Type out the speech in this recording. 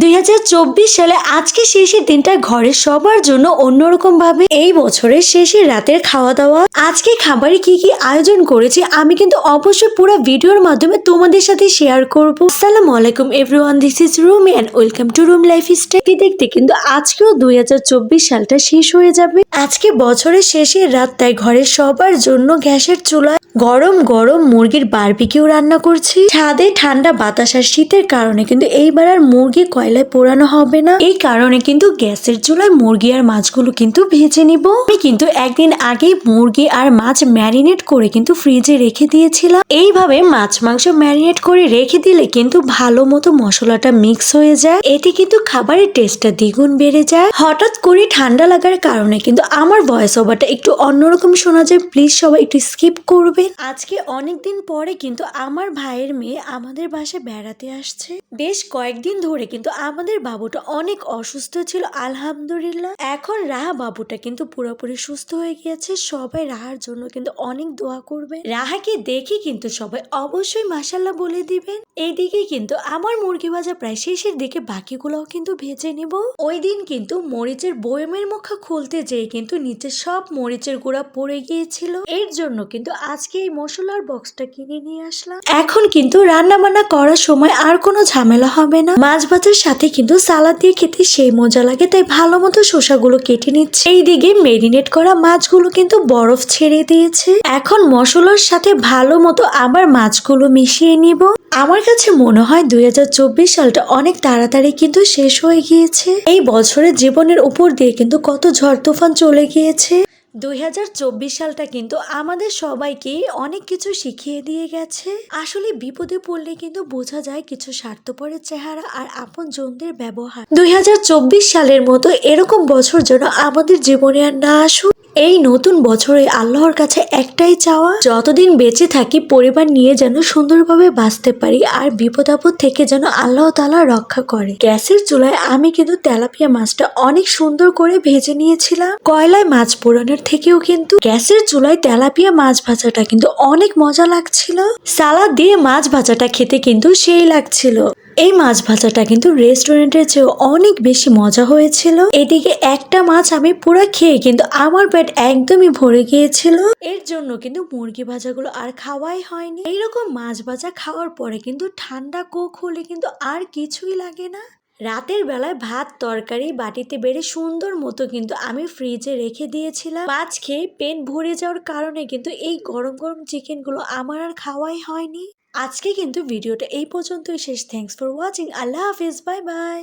2024 সালে আজকে শেষের দিনটা ঘরের সবার জন্য অন্যরকম ভাবে এই বছরের শেষের রাতের খাওয়া দাওয়া। আজকে খাবারে কি কি আয়োজন করেছি আমি কিন্তু অবশ্যই পুরো ভিডিওর মাধ্যমে তোমাদের সাথে শেয়ার করব। আসসালামু আলাইকুম everyone, this is Rumi and welcome to room lifestyle. দেখতে কিন্তু আজকেও 2024 সালটা শেষ হয়ে যাবে। আজকে বছরের শেষের রাত, তাই ঘরের সবার জন্য গ্যাসের চুলায় গরম গরম মুরগির বারবিকিউ রান্না করছি। ছাদে ঠান্ডা বাতাস আর শীতের কারণে কিন্তু এইবার আর মুরগি কয়লায় পোড়ানো হবে না। এই কারণে কিন্তু গ্যাসের চুলায় মুরগি আর মাছগুলো কিন্তু ভেজে নিব। আমি কিন্তু একদিন আগে মুরগি আর মাছ ম্যারিনেট করে কিন্তু ফ্রিজে রেখে দিয়েছিলাম। এইভাবে মাছ মাংস ম্যারিনেট করে রেখে দিলে কিন্তু ভালো মতো মশলাটা মিক্স হয়ে যায়, এতে কিন্তু খাবারের টেস্টটা দ্বিগুণ বেড়ে যায়। হঠাৎ করে ঠান্ডা লাগার কারণে কিন্তু আমার ভয়েস ওভারটা একটু অন্যরকম শোনা যায়, প্লিজ সবাই একটু স্কিপ করবে। আজকে অনেকদিন পরে কিন্তু আমার ভাইয়ের মেয়ে আমাদের বাসায় বেড়াতে আসছে। বেশ কয়েকদিন ধরে কিন্তু আমাদের বাবুটা অনেক অসুস্থ ছিল, আলহামদুলিল্লাহ এখন রাহা বাবুটা কিন্তু পুরোপুরি সুস্থ হয়ে গিয়েছে। সবাই রাহার জন্য কিন্তু অনেক দোয়া করবে। রাহাকে দেখে কিন্তু সবাই অবশ্যই মাশাআল্লাহ বলে দিবেন। এইদিকে কিন্তু আমার মুরগি ভাজা প্রায় শেষের দিকে, বাকিগুলোও কিন্তু ভেজে নিব। ওই দিন কিন্তু মরিচের বয়মের মুখা খুলতে যেয়ে কিন্তু নিচে সব মরিচের গুঁড়া পড়ে গিয়েছিল, এর জন্য কিন্তু আজকে এই মশলার বক্সটা কিনে নিয়ে আসলাম। এখন কিন্তু রান্না বান্না করার সময় আর কোনো ঝামেলা হবে না। মাছ ভাজার সাথে কিন্তু সালাদ দিয়ে খেতে সেই মজা লাগে, তাই ভালো মতো শসাগুলো কেটে নিচ্ছে। এইদিকে মেরিনেট করা মাছগুলো কিন্তু বরফ ছেড়ে দিয়েছে। এখন মশলার সাথে ভালো মতো আবার মাছগুলো মিশিয়ে নিব। আমার কাছে মনে হয় 2024 সালটা অনেক তাড়াতাড়ি কিন্তু শেষ হয়ে গিয়েছে। এই বছরের জীবনের উপর দিয়ে কিন্তু কত ঝড় তুফান চলে গিয়েছে। 2024 সালটা কিন্তু আমাদের সবাইকে অনেক কিছু শিখিয়ে দিয়ে গেছে। আসলে বিপদে পড়লে কিন্তু বোঝা যায় কিছু স্বার্থপরের চেহারা আর আপন জনদের ব্যবহার। 2024 সালের মতো এরকম বছর যেন আমাদের জীবনে আর না আসুক। এই নতুন বছরে আল্লাহর কাছে একটাই চাওয়া, যতদিন বেঁচে থাকি পরিবার নিয়ে যেন সুন্দরভাবে বাঁচতে পারি, আর বিপদ আপদ থেকে যেন আল্লাহ তাআলা রক্ষা করে। গ্যাসের চুলায় আমি কিন্তু তেলাপিয়া মাছটা অনেক সুন্দর করে ভেজে নিয়েছিলাম। কয়লায় মাছ পোড়ানোর থেকেও কিন্তু গ্যাসের চুলায় তেলাপিয়া মাছ ভাজাটা কিন্তু অনেক মজা লাগছিল। সালাদ দিয়ে মাছ ভাজাটা খেতে কিন্তু সেই লাগছিল। এই মাছ ভাজাটা কিন্তু রেস্টুরেন্টের চেয়েও অনেক বেশি মজা হয়েছিল। এদিকে একটা মাছ আমি পুরো খেয়ে কিন্তু আমার পেট একদমই ভরে গিয়েছিল, এর জন্য কিন্তু মুরগি ভাজাগুলো আর খাওয়াই হয়নি। এইরকম মাছ ভাজা খাওয়ার পরে কিন্তু ঠান্ডা কোক হলে কিন্তু আর কিছুই লাগে না। রাতের বেলায় ভাত তরকারি বাটিতে বেড়ে সুন্দর মতো কিন্তু আমি ফ্রিজে রেখে দিয়েছিলাম। মাছ খেয়ে পেট ভরে যাওয়ার কারণে কিন্তু এই গরম গরম চিকেন গুলো আমার আর খাওয়াই হয়নি। আজকে কিন্তু ভিডিওটা এই পর্যন্তই শেষ। Thanks for watching. Allah Hafiz, bye bye.